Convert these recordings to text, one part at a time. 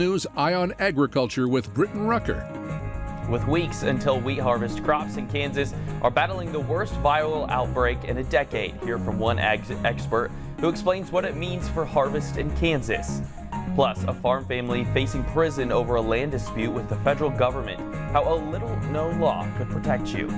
News Eye on Agriculture with Britton Rucker. With weeks until wheat harvest, crops in Kansas are battling the worst viral outbreak in a decade. Hear from one ag expert who explains what it means for harvest in Kansas. Plus, a farm family facing prison over a land dispute with the federal government, how a little-known law could protect you.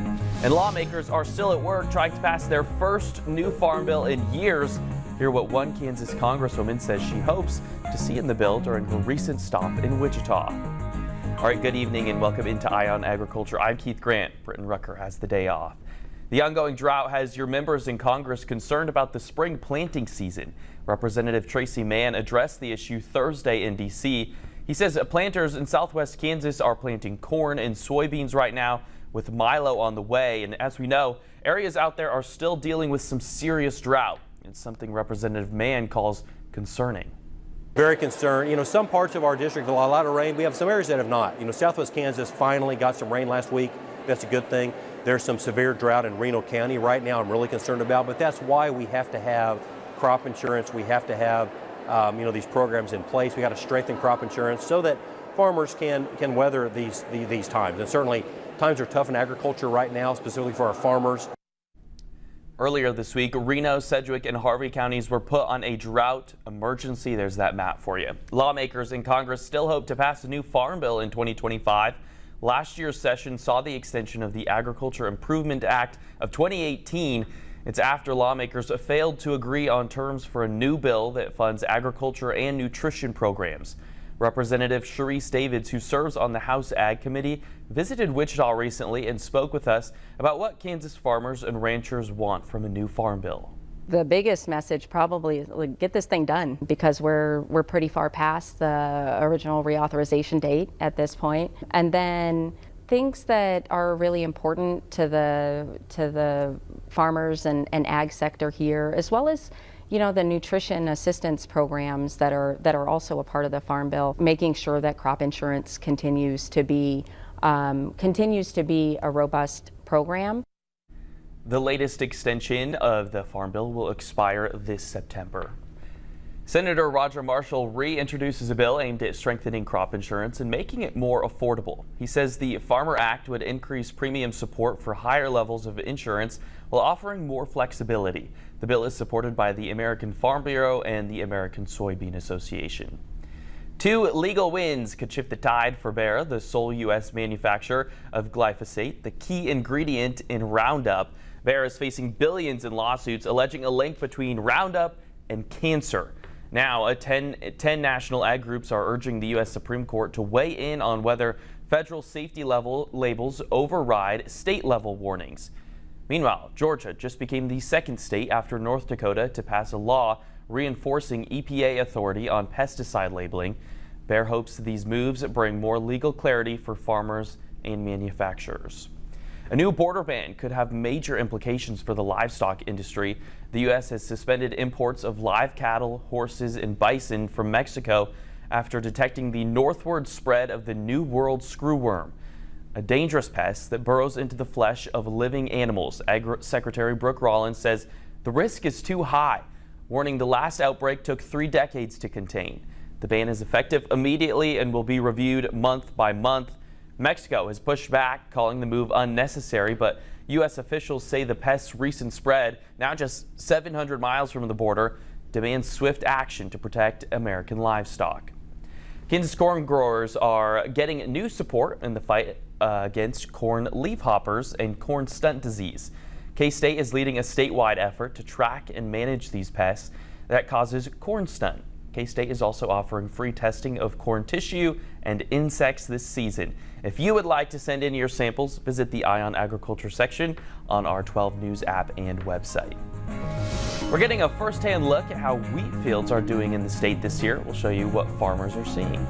And lawmakers are still at work trying to pass their first new farm bill in years. Hear what one Kansas congresswoman says she hopes to see in the bill during her recent stop in Wichita. All right, good evening and welcome into Eye on Agriculture. I'm Keith Grant. Britton Rucker has the day off. The ongoing drought has your members in Congress concerned about the spring planting season. Representative Tracy Mann addressed the issue Thursday in D.C. He says planters in southwest Kansas are planting corn and soybeans right now, with milo on the way. And as we know, areas out there are still dealing with some serious drought. It's something Representative Mann calls concerning. Very concerned. Some parts of our district have a lot of rain. We have some areas that have not. Southwest Kansas finally got some rain last week. That's a good thing. There's some severe drought in Reno County right now I'm really concerned about, but that's why we have to have crop insurance. We have to have these programs in place. We got to strengthen crop insurance so that farmers can weather these times. And certainly times are tough in agriculture right now, specifically for our farmers. Earlier this week, Reno, Sedgwick, and Harvey counties were put on a drought emergency. There's that map for you. Lawmakers in Congress still hope to pass a new farm bill in 2025. Last year's session saw the extension of the Agriculture Improvement Act of 2018. It's after lawmakers failed to agree on terms for a new bill that funds agriculture and nutrition programs. Representative Sharice Davids, who serves on the House Ag Committee, visited Wichita recently and spoke with us about what Kansas farmers and ranchers want from a new farm bill. The biggest message probably is get this thing done, because we're pretty far past the original reauthorization date at this point. And then things that are really important to the farmers and ag sector here, as well as the nutrition assistance programs that are also a part of the farm bill, making sure that crop insurance continues to be a robust program. The latest extension of the Farm Bill will expire this September. Senator Roger Marshall reintroduces a bill aimed at strengthening crop insurance and making it more affordable. He says the Farmer Act would increase premium support for higher levels of insurance while offering more flexibility. The bill is supported by the American Farm Bureau and the American Soybean Association. Two legal wins could shift the tide for Bayer, the sole U.S. manufacturer of glyphosate, the key ingredient in Roundup. Bayer is facing billions in lawsuits alleging a link between Roundup and cancer. Now, 10 national ag groups are urging the U.S. Supreme Court to weigh in on whether federal safety level labels override state-level warnings. Meanwhile, Georgia just became the second state after North Dakota to pass a law reinforcing EPA authority on pesticide labeling. Bayer hopes these moves bring more legal clarity for farmers and manufacturers. A new border ban could have major implications for the livestock industry. The U.S. has suspended imports of live cattle, horses, and bison from Mexico after detecting the northward spread of the New World screwworm, a dangerous pest that burrows into the flesh of living animals. Ag Secretary Brooke Rollins says the risk is too high, warning the last outbreak took 3 decades to contain. The ban is effective immediately and will be reviewed month by month. Mexico has pushed back, calling the move unnecessary, but U.S. officials say the pest's recent spread, now just 700 miles from the border, demands swift action to protect American livestock. Kansas corn growers are getting new support in the fight against corn leafhoppers and corn stunt disease. K-State is leading a statewide effort to track and manage these pests that causes corn stunt. K-State is also offering free testing of corn tissue and insects this season. If you would like to send in your samples, visit the Eye on Agriculture section on our 12 News app and website. We're getting a first-hand look at how wheat fields are doing in the state this year. We'll show you what farmers are seeing.